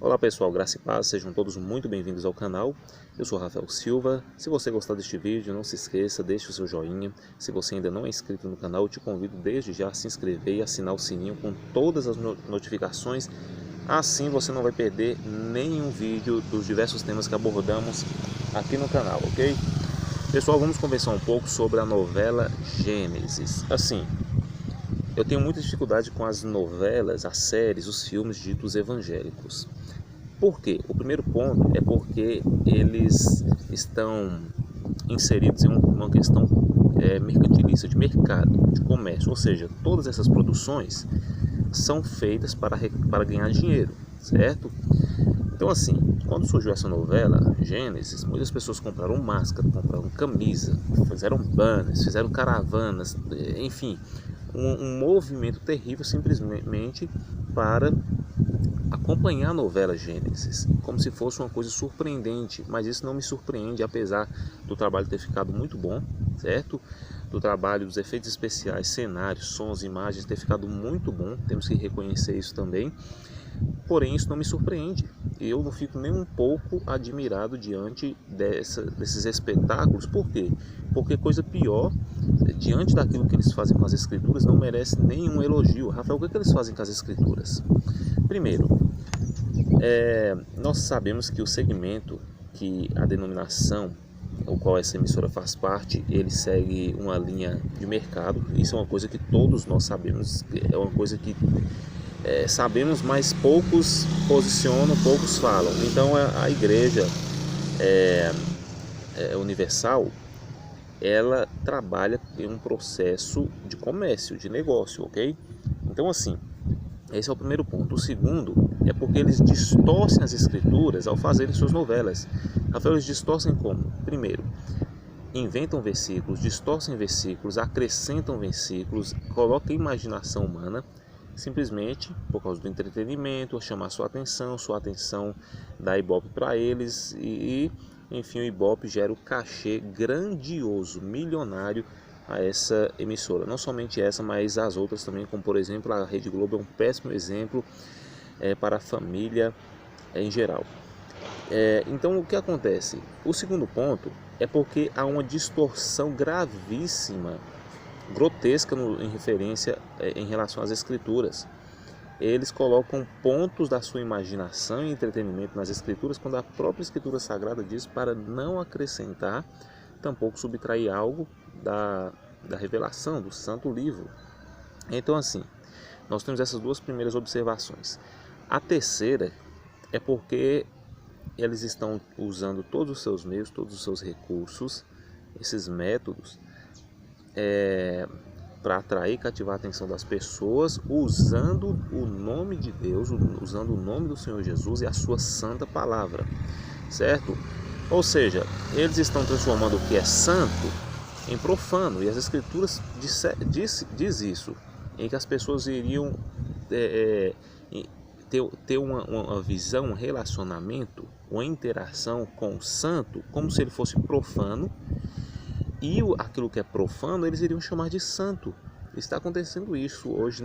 Olá pessoal, graça e paz, sejam todos muito bem-vindos ao canal. Eu sou Rafael Silva. Se você gostar deste vídeo, não se esqueça, deixe o seu joinha. Se você ainda não é inscrito no canal, eu te convido desde já a se inscrever e assinar o sininho com todas as notificações. Assim você não vai perder nenhum vídeo dos diversos temas que abordamos aqui no canal, ok? Pessoal, vamos conversar um pouco sobre a novela Gênesis. Assim, eu tenho muita dificuldade com as novelas, as séries, os filmes ditos evangélicos. Por quê? O primeiro ponto é porque eles estão inseridos em uma questão mercantilista, de mercado, de comércio. Ou seja, todas essas produções são feitas para ganhar dinheiro, certo? Então assim, quando surgiu essa novela, Gênesis, muitas pessoas compraram máscara, compraram camisa, fizeram banners, fizeram caravanas, enfim, um movimento terrível simplesmente para acompanhar a novela Gênesis, como se fosse uma coisa surpreendente, mas isso não me surpreende, apesar do trabalho ter ficado muito bom, certo? Do trabalho dos efeitos especiais, cenários, sons, imagens ter ficado muito bom, temos que reconhecer isso também, porém isso não me surpreende, eu não fico nem um pouco admirado diante desses espetáculos. Por quê? Porque coisa pior, diante daquilo que eles fazem com as escrituras, não merece nenhum elogio. Rafael, o que eles fazem com as escrituras? Primeiro, nós sabemos que o segmento, que a denominação, o qual essa emissora faz parte, ele segue uma linha de mercado. Isso é uma coisa que todos nós sabemos, é uma coisa que sabemos, mas poucos posicionam, poucos falam. Então a igreja universal, ela trabalha em um processo de comércio, de negócio, ok? Então assim, esse é o primeiro ponto. O segundo é porque eles distorcem as escrituras ao fazerem suas novelas. Rafael, eles distorcem como? Primeiro, inventam versículos, distorcem versículos, acrescentam versículos, colocam a imaginação humana, simplesmente por causa do entretenimento, chamar sua atenção, dar ibope para eles e enfim, o ibope gera o cachê grandioso, milionário a essa emissora. Não somente essa, mas as outras também, como por exemplo a Rede Globo é um péssimo exemplo para a família em geral. Então o que acontece? O segundo ponto é porque há uma distorção gravíssima, grotesca em referência em relação às escrituras. Eles colocam pontos da sua imaginação e entretenimento nas escrituras, quando a própria escritura sagrada diz para não acrescentar, tampouco subtrair algo da revelação, do santo livro. Então assim, nós temos essas duas primeiras observações. A terceira é porque eles estão usando todos os seus meios, todos os seus recursos, esses métodos, para atrair e cativar a atenção das pessoas, usando o nome de Deus, usando o nome do Senhor Jesus e a sua santa palavra, certo? Ou seja, eles estão transformando o que é santo em profano, e as escrituras diz isso, em que as pessoas iriam ter uma visão, um relacionamento, uma interação com o santo, como se ele fosse profano, e aquilo que é profano eles iriam chamar de santo. Está acontecendo isso hoje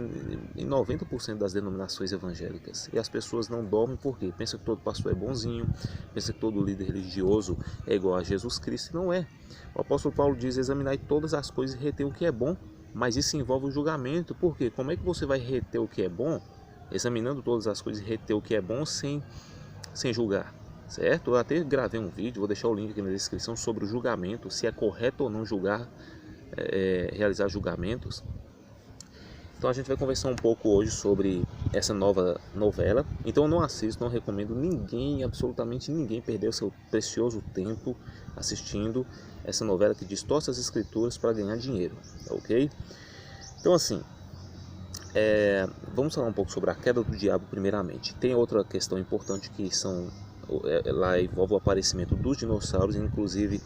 em 90% das denominações evangélicas. E as pessoas não dormem porque pensam que todo pastor é bonzinho, pensam que todo líder religioso é igual a Jesus Cristo. Não é. O apóstolo Paulo diz: examinai todas as coisas e reter o que é bom. Mas isso envolve o julgamento. Por quê? Como é que você vai reter o que é bom, examinando todas as coisas e reter o que é bom sem julgar? Certo? Eu até gravei um vídeo, vou deixar o link aqui na descrição, sobre o julgamento, se é correto ou não julgar, realizar julgamentos. Então a gente vai conversar um pouco hoje sobre essa nova novela. Então eu não assisto, não recomendo ninguém, absolutamente ninguém, perder o seu precioso tempo assistindo essa novela que distorce as escrituras para ganhar dinheiro, ok? Então assim, vamos falar um pouco sobre a queda do diabo primeiramente. Tem outra questão importante que lá envolve o aparecimento dos dinossauros, inclusive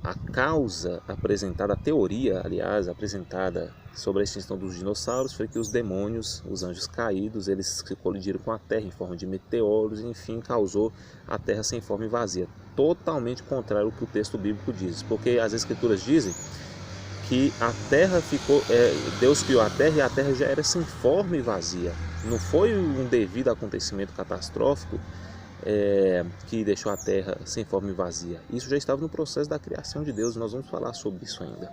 a causa apresentada, a teoria, aliás, apresentada sobre a extinção dos dinossauros foi que os demônios, os anjos caídos, eles se colidiram com a Terra em forma de meteoros, e enfim, causou a Terra sem forma e vazia. Totalmente contrário ao que o texto bíblico diz, porque as escrituras dizem que a Terra ficou, Deus criou a Terra e a Terra já era sem forma e vazia. Não foi um devido acontecimento catastrófico que deixou a terra sem forma e vazia. Isso já estava no processo da criação de Deus, nós vamos falar sobre isso ainda.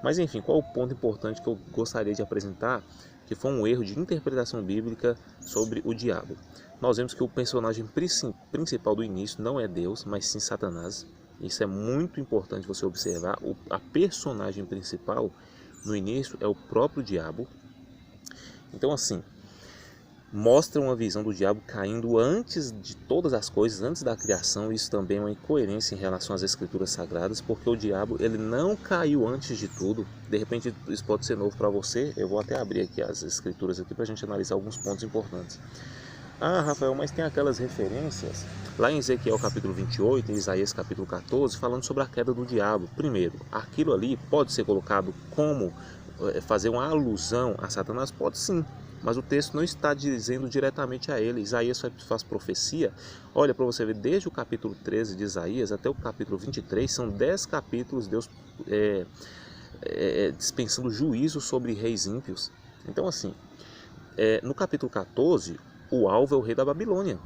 Mas enfim, qual o ponto importante que eu gostaria de apresentar, que foi um erro de interpretação bíblica sobre o diabo? Nós vemos que o personagem principal do início não é Deus, mas sim Satanás. Isso é muito importante você observar. A personagem principal no início é o próprio diabo. Então assim, mostra uma visão do diabo caindo antes de todas as coisas, antes da criação. Isso também é uma incoerência em relação às escrituras sagradas, porque o diabo ele não caiu antes de tudo. De repente isso pode ser novo para você. Eu vou até abrir aqui as escrituras aqui para a gente analisar alguns pontos importantes. Ah, Rafael, mas tem aquelas referências lá em Ezequiel capítulo 28, em Isaías capítulo 14, falando sobre a queda do diabo. Primeiro, aquilo ali pode ser colocado como fazer uma alusão a Satanás? Pode sim, mas o texto não está dizendo diretamente a ele. Isaías faz profecia. Olha, para você ver, desde o capítulo 13 de Isaías até o capítulo 23, são 10 capítulos Deus dispensando juízo sobre reis ímpios. Então assim, no capítulo 14, o alvo é o rei da Babilônia,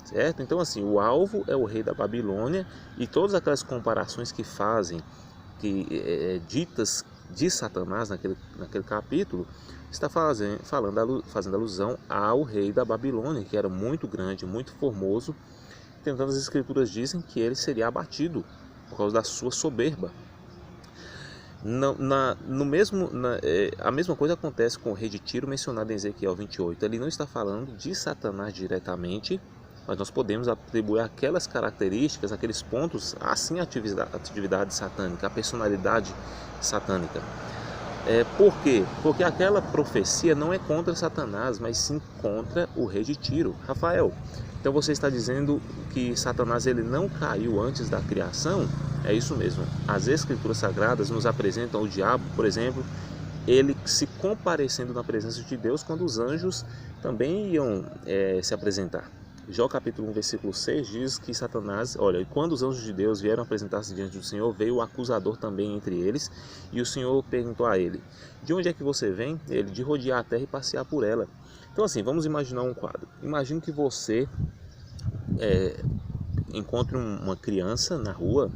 certo? Então assim, o alvo é o rei da Babilônia, e todas aquelas comparações que fazem, ditas de Satanás naquele capítulo, está fazendo alusão ao rei da Babilônia, que era muito grande, muito formoso. Tentando, as escrituras dizem que ele seria abatido por causa da sua soberba. A mesma coisa acontece com o rei de Tiro, mencionado em Ezequiel 28. Ele não está falando de Satanás diretamente, mas nós podemos atribuir aquelas características, aqueles pontos, assim, a atividade satânica, a personalidade satânica. Por quê? Porque aquela profecia não é contra Satanás, mas sim contra o rei de Tiro. Rafael, então você está dizendo que Satanás ele não caiu antes da criação? É isso mesmo. As escrituras sagradas nos apresentam o diabo, por exemplo, ele se comparecendo na presença de Deus quando os anjos também iam se apresentar. Jó capítulo 1, versículo 6 diz que Satanás, olha, e quando os anjos de Deus vieram apresentar-se diante do Senhor, veio o acusador também entre eles, e o Senhor perguntou a ele: de onde é que você vem? Ele: de rodear a terra e passear por ela. Então assim, vamos imaginar um quadro. Imagine que você encontre uma criança na rua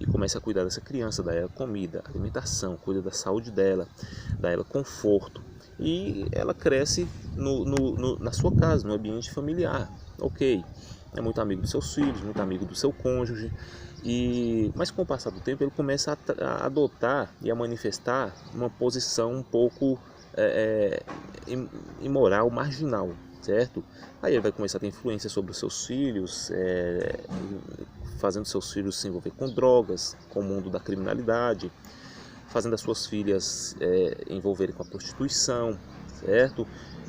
e comece a cuidar dessa criança, dá ela comida, alimentação, cuida da saúde dela, dá ela conforto, e ela cresce na sua casa, no ambiente familiar. Ok, é muito amigo dos seus filhos, muito amigo do seu cônjuge, mas com o passar do tempo ele começa a adotar e a manifestar uma posição um pouco imoral, marginal, certo? Aí ele vai começar a ter influência sobre os seus filhos, fazendo seus filhos se envolver com drogas, com o mundo da criminalidade, fazendo as suas filhas envolverem com a prostituição, certo?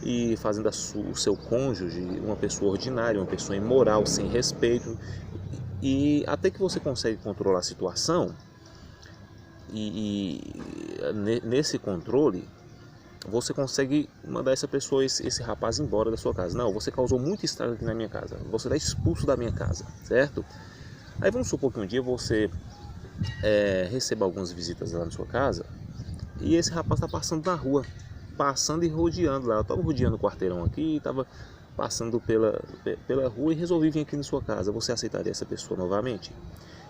E fazendo o seu cônjuge uma pessoa ordinária, uma pessoa imoral, sem respeito. E até que você consegue controlar a situação, e nesse controle você consegue mandar essa pessoa, esse rapaz embora da sua casa. Não, você causou muito estrago aqui na minha casa, você está expulso da minha casa, certo? Aí vamos supor que um dia você receba algumas visitas lá na sua casa, e esse rapaz está passando na rua, passando e rodeando lá. Eu estava rodeando o quarteirão aqui, estava passando pela rua e resolvi vir aqui na sua casa. Você aceitaria essa pessoa novamente?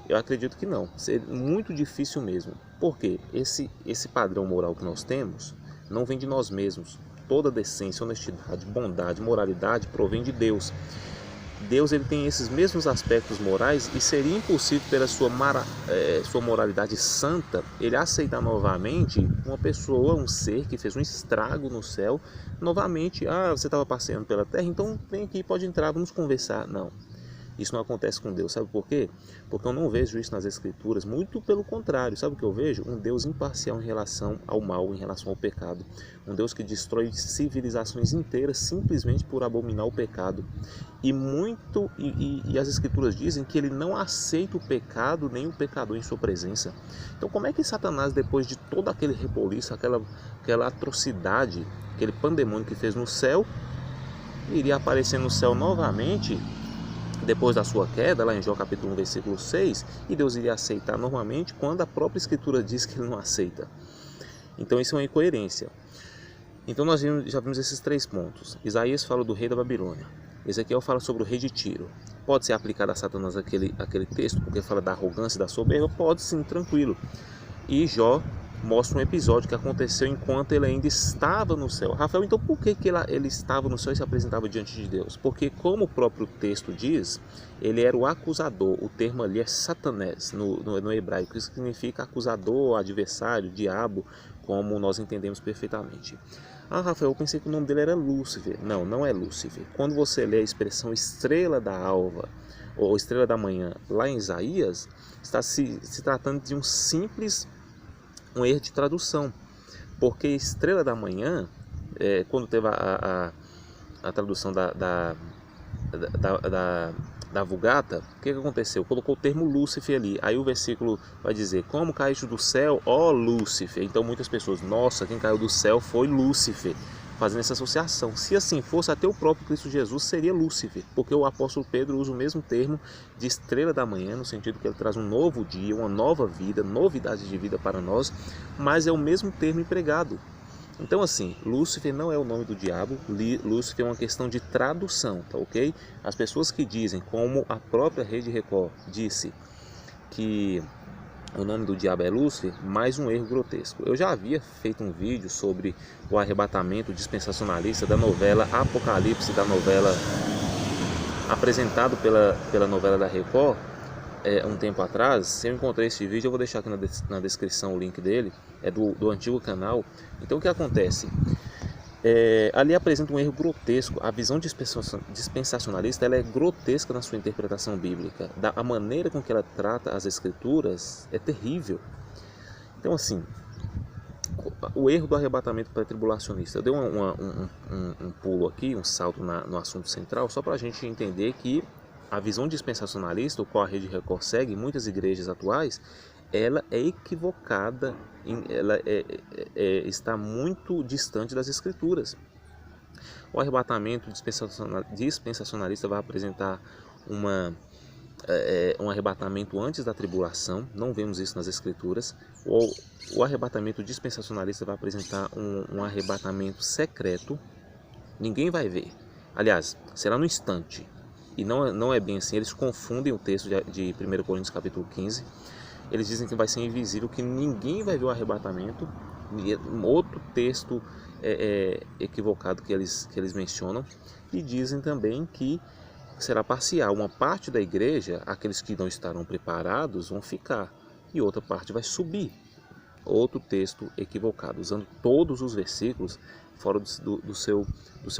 Eu acredito que não. Seria muito difícil mesmo. Porque esse padrão moral que nós temos não vem de nós mesmos. Toda decência, honestidade, bondade, moralidade provém de Deus. Deus ele tem esses mesmos aspectos morais, e seria impossível, pela sua moralidade santa, ele aceitar novamente uma pessoa, um ser que fez um estrago no céu, novamente. Ah, você estava passeando pela terra, então vem aqui, pode entrar, vamos conversar. Não, isso não acontece com Deus. Sabe por quê? Porque eu não vejo isso nas escrituras, muito pelo contrário. Sabe o que eu vejo? Um Deus imparcial em relação ao mal, em relação ao pecado. Um Deus que destrói civilizações inteiras simplesmente por abominar o pecado. E as escrituras dizem que ele não aceita o pecado nem o pecador em sua presença. Então como é que Satanás, depois de todo aquele reboliço, aquela atrocidade, aquele pandemônio que fez no céu, iria aparecer no céu novamente depois da sua queda, lá em Jó capítulo 1, versículo 6, e Deus iria aceitar normalmente quando a própria escritura diz que ele não aceita? Então isso é uma incoerência. Então nós já vimos esses 3 pontos. Isaías fala do rei da Babilônia. Ezequiel fala sobre o rei de Tiro. Pode ser aplicado a Satanás aquele texto, porque fala da arrogância e da soberba? Pode sim, tranquilo. E Jó mostra um episódio que aconteceu enquanto ele ainda estava no céu. Rafael, então por que ele estava no céu e se apresentava diante de Deus? Porque, como o próprio texto diz, ele era o acusador. O termo ali é Satanás no hebraico. Isso significa acusador, adversário, diabo, como nós entendemos perfeitamente. Ah, Rafael, eu pensei que o nome dele era Lúcifer. Não, não é Lúcifer. Quando você lê a expressão estrela da alva ou estrela da manhã lá em Isaías, está se tratando de um erro de tradução, porque estrela da manhã, quando teve a tradução da Vulgata, o que aconteceu? Colocou o termo Lúcifer ali, aí o versículo vai dizer, como caíste do céu, ó Lúcifer. Então muitas pessoas, nossa, quem caiu do céu foi Lúcifer, fazendo essa associação. Se assim fosse, até o próprio Cristo Jesus seria Lúcifer, porque o apóstolo Pedro usa o mesmo termo de estrela da manhã, no sentido que ele traz um novo dia, uma nova vida, novidade de vida para nós, mas é o mesmo termo empregado. Então assim, Lúcifer não é o nome do diabo, Lúcifer é uma questão de tradução, tá ok? As pessoas que dizem, como a própria Rede Record disse, que o nome do diabo é Lúcifer, mais um erro grotesco. Eu já havia feito um vídeo sobre o arrebatamento dispensacionalista da novela Apocalipse, da novela apresentado pela novela da Record, um tempo atrás. Se eu encontrei esse vídeo, eu vou deixar aqui na descrição o link dele, é do antigo canal. Então o que acontece? Ali apresenta um erro grotesco. A visão dispensacionalista ela é grotesca na sua interpretação bíblica. A maneira com que ela trata as escrituras é terrível. Então assim, o erro do arrebatamento pré-tribulacionista. Eu dei um pulo aqui, um salto no assunto central, só para a gente entender que a visão dispensacionalista, o qual a Rede Record segue em muitas igrejas atuais, ela é equivocada, ela está muito distante das Escrituras. O arrebatamento dispensacionalista vai apresentar um arrebatamento antes da tribulação, não vemos isso nas Escrituras. O arrebatamento dispensacionalista vai apresentar um arrebatamento secreto, ninguém vai ver. Aliás, será no instante. E não é bem assim, eles confundem o texto de 1 Coríntios capítulo 15. Eles dizem que vai ser invisível, que ninguém vai ver o arrebatamento. Outro texto equivocado que eles mencionam. E dizem também que será parcial. Uma parte da igreja, aqueles que não estarão preparados, vão ficar. E outra parte vai subir. Outro texto equivocado, usando todos os versículos fora do seu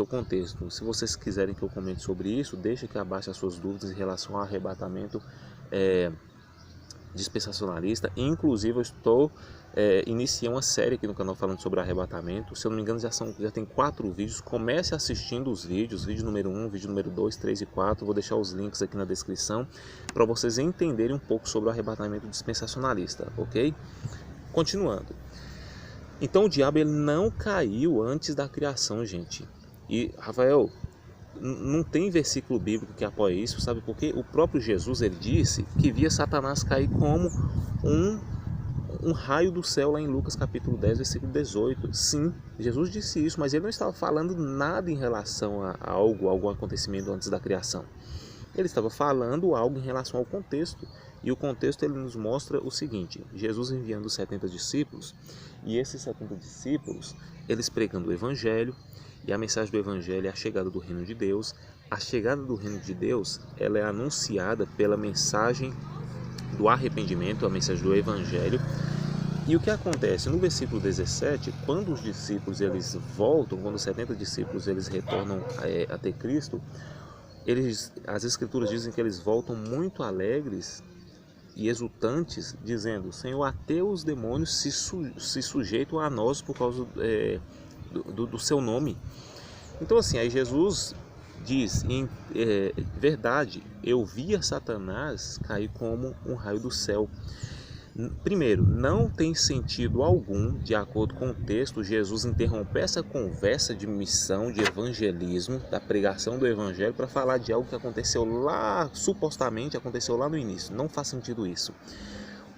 contexto. Se vocês quiserem que eu comente sobre isso, deixe aqui abaixo as suas dúvidas em relação ao arrebatamento dispensacionalista. Inclusive eu iniciei uma série aqui no canal falando sobre arrebatamento. Se eu não me engano já tem 4 vídeos. Comece assistindo os vídeos, vídeo número 1, vídeo número 2, 3 e 4. Vou deixar os links aqui na descrição para vocês entenderem um pouco sobre o arrebatamento dispensacionalista, ok? Continuando. Então o diabo ele não caiu antes da criação, gente. E Rafael, não tem versículo bíblico que apoia isso, sabe por quê? O próprio Jesus ele disse que via Satanás cair como um raio do céu lá em Lucas capítulo 10, versículo 18. Sim, Jesus disse isso, mas ele não estava falando nada em relação a algum acontecimento antes da criação. Ele estava falando algo em relação ao contexto. E o contexto ele nos mostra o seguinte: Jesus enviando os 70 discípulos, e esses 70 discípulos, eles pregando o Evangelho, e a mensagem do Evangelho é a chegada do reino de Deus. A chegada do reino de Deus ela é anunciada pela mensagem do arrependimento, a mensagem do Evangelho. E o que acontece? No versículo 17, quando os discípulos eles voltam, quando os 70 discípulos eles retornam até Cristo, as Escrituras dizem que eles voltam muito alegres e exultantes, dizendo: Senhor, até os demônios se sujeitam a nós por causa do seu nome. Então assim, aí Jesus diz, verdade, eu via Satanás cair como um raio do céu. Primeiro, não tem sentido algum, de acordo com o texto, Jesus interromper essa conversa de missão, de evangelismo, da pregação do evangelho, para falar de algo que aconteceu lá, supostamente aconteceu lá no início. Não faz sentido isso.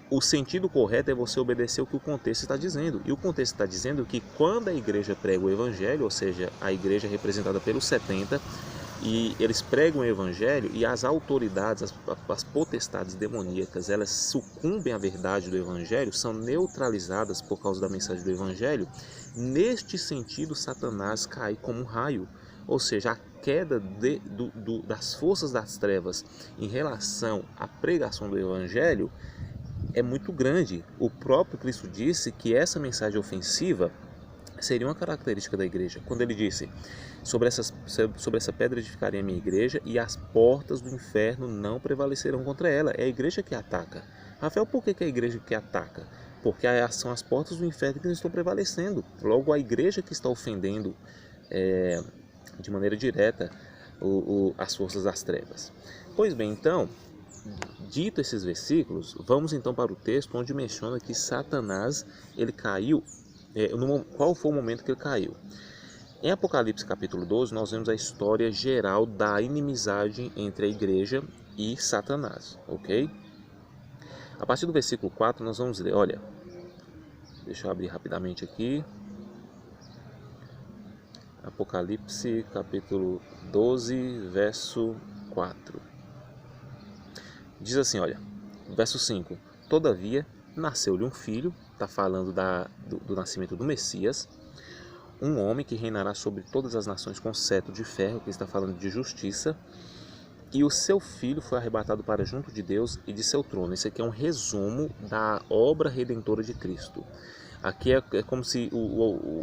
o sentido correto é você obedecer o que o contexto está dizendo. E o contexto está dizendo que quando a igreja prega o evangelho, ou seja, a igreja representada pelos 70, e eles pregam o evangelho e as autoridades, as potestades demoníacas, elas sucumbem à verdade do evangelho, são neutralizadas por causa da mensagem do evangelho. Neste sentido, Satanás cai como um raio, ou seja, a queda das forças das trevas em relação à pregação do evangelho é muito grande. O próprio Cristo disse que essa mensagem ofensiva seria uma característica da igreja, quando ele disse: sobre essa pedra edificarei a minha igreja e as portas do inferno não prevalecerão contra ela. É a igreja que ataca. Rafael, por que é a igreja que ataca? Porque são as portas do inferno que não estão prevalecendo. Logo, a igreja que está ofendendo de maneira direta as forças das trevas. Pois bem, então, dito esses versículos, vamos então para o texto onde menciona que Satanás ele caiu. Qual foi o momento que ele caiu? Em Apocalipse capítulo 12, nós vemos a história geral da inimizade entre a igreja e Satanás, ok? A partir do versículo 4 nós vamos ler, olha, deixa eu abrir rapidamente aqui. Apocalipse capítulo 12, verso 4. Diz assim, olha, verso 5. Todavia, nasceu-lhe um filho, está falando do nascimento do Messias, um homem que reinará sobre todas as nações com cetro de ferro, que está falando de justiça, e o seu filho foi arrebatado para junto de Deus e de seu trono. Isso aqui é um resumo da obra redentora de Cristo. Aqui é como se,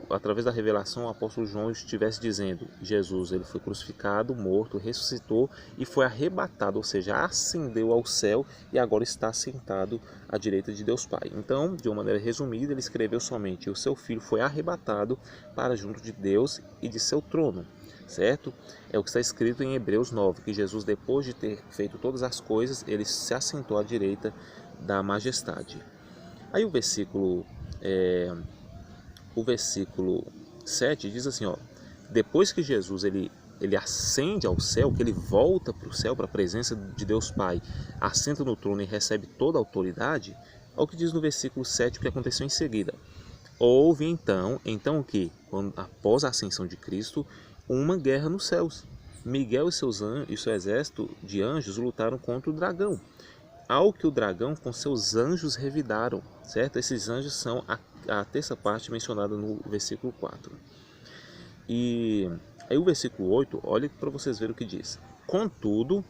através da revelação, o apóstolo João estivesse dizendo: Jesus ele foi crucificado, morto, ressuscitou e foi arrebatado, ou seja, ascendeu ao céu e agora está sentado à direita de Deus Pai. Então, de uma maneira resumida, ele escreveu somente: o seu filho foi arrebatado para junto de Deus e de seu trono. Certo? É o que está escrito em Hebreus 9, que Jesus, depois de ter feito todas as coisas, ele se assentou à direita da majestade. Aí o versículo 7 diz assim, ó: depois que Jesus ele ascende ao céu, que ele volta para o céu, para a presença de Deus Pai, assenta no trono e recebe toda a autoridade, olha o que diz no versículo 7 o que aconteceu em seguida. Houve então o que? Após a ascensão de Cristo, uma guerra nos céus. Miguel e seu exército de anjos lutaram contra o dragão, ao que o dragão com seus anjos revidaram, certo? Esses anjos são a terça parte mencionada no versículo 4. E aí o versículo 8, olha para vocês verem o que diz. Contudo,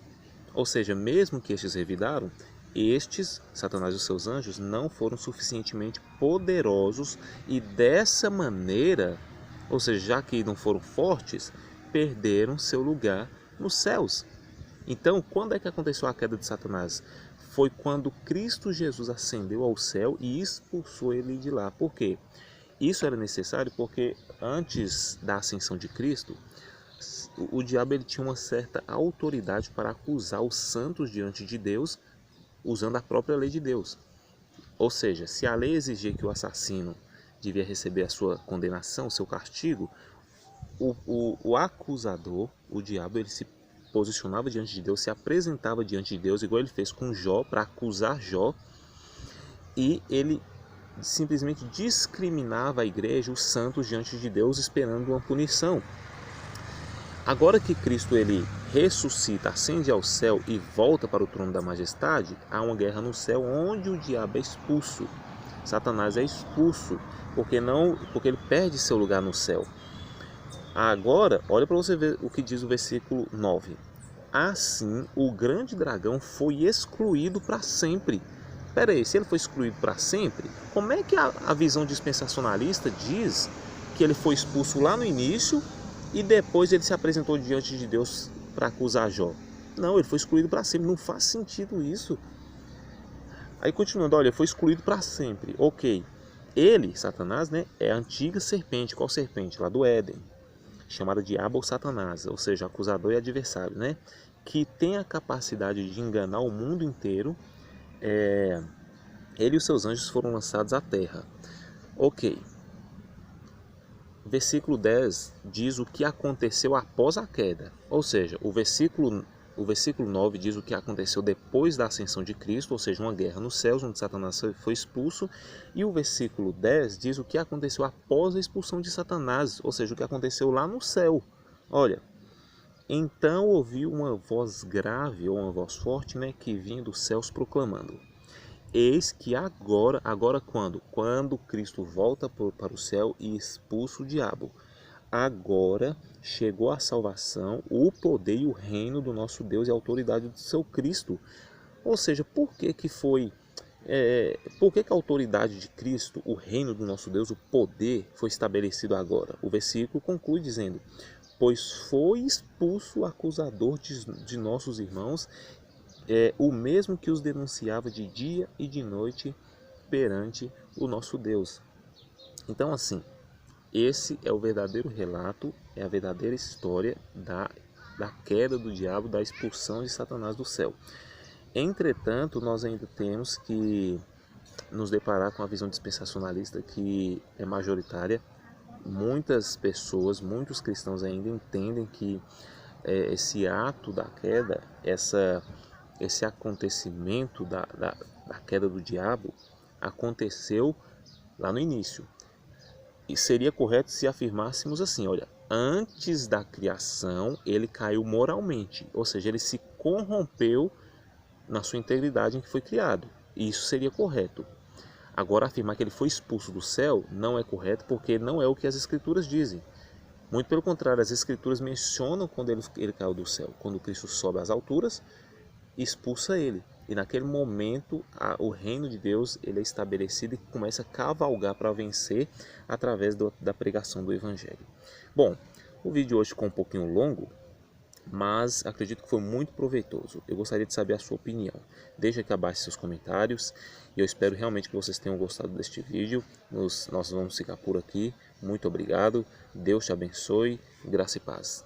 ou seja, mesmo que estes revidaram, Satanás e os seus anjos, não foram suficientemente poderosos e dessa maneira, ou seja, já que não foram fortes, perderam seu lugar nos céus. Então, quando é que aconteceu a queda de Satanás? Foi quando Cristo Jesus ascendeu ao céu e expulsou ele de lá. Por quê? Isso era necessário porque antes da ascensão de Cristo, o diabo ele tinha uma certa autoridade para acusar os santos diante de Deus, usando a própria lei de Deus. Ou seja, se a lei exigia que o assassino devia receber a sua condenação, seu castigo, o acusador, o diabo, ele se posicionava diante de Deus, se apresentava diante de Deus, igual ele fez com Jó, para acusar Jó, e ele simplesmente discriminava a igreja, os santos, diante de Deus, esperando uma punição. Agora que Cristo ele ressuscita, ascende ao céu e volta para o trono da majestade, há uma guerra no céu onde o diabo é expulso. Satanás é expulso, porque ele perde seu lugar no céu. Agora, olha para você ver o que diz o versículo 9. Assim, o grande dragão foi excluído para sempre. Espera aí, se ele foi excluído para sempre, como é que a visão dispensacionalista diz que ele foi expulso lá no início e depois ele se apresentou diante de Deus para acusar Jó? Não, ele foi excluído para sempre, não faz sentido isso. Aí continuando, olha, foi excluído para sempre, ok. Ele, Satanás, né, é a antiga serpente. Qual serpente? Lá do Éden, chamada Diabo ou Satanás, ou seja, acusador e adversário, né? Que tem a capacidade de enganar o mundo inteiro. Ele e os seus anjos foram lançados à terra. Ok. Versículo 10 diz o que aconteceu após a queda. Ou seja, o versículo O versículo 9 diz o que aconteceu depois da ascensão de Cristo, ou seja, uma guerra nos céus, onde Satanás foi expulso. E o versículo 10 diz o que aconteceu após a expulsão de Satanás, ou seja, o que aconteceu lá no céu. Olha, então ouviu uma voz grave, ou uma voz forte, que vinha dos céus proclamando: eis que agora quando? Quando Cristo volta para o céu e expulsa o diabo. Agora chegou a salvação, o poder e o reino do nosso Deus e a autoridade do seu Cristo. Ou seja, por que a autoridade de Cristo, o reino do nosso Deus, o poder foi estabelecido agora? O versículo conclui dizendo: pois foi expulso o acusador de nossos irmãos, o mesmo que os denunciava de dia e de noite perante o nosso Deus. Então, assim, esse é o verdadeiro relato, é a verdadeira história da queda do diabo, da expulsão de Satanás do céu. Entretanto, nós ainda temos que nos deparar com a visão dispensacionalista que é majoritária. Muitas pessoas, muitos cristãos ainda entendem que esse ato da queda, esse acontecimento da queda do diabo aconteceu lá no início. E seria correto se afirmássemos assim, olha, antes da criação ele caiu moralmente, ou seja, ele se corrompeu na sua integridade em que foi criado. E isso seria correto. Agora, afirmar que ele foi expulso do céu não é correto, porque não é o que as Escrituras dizem. Muito pelo contrário, as Escrituras mencionam quando ele caiu do céu, quando Cristo sobe às alturas, expulsa ele. E naquele momento o reino de Deus ele é estabelecido e começa a cavalgar para vencer através da pregação do Evangelho. Bom, o vídeo hoje ficou um pouquinho longo, mas acredito que foi muito proveitoso. Eu gostaria de saber a sua opinião. Deixe aqui abaixo seus comentários e eu espero realmente que vocês tenham gostado deste vídeo. Nós vamos ficar por aqui. Muito obrigado. Deus te abençoe. Graça e paz.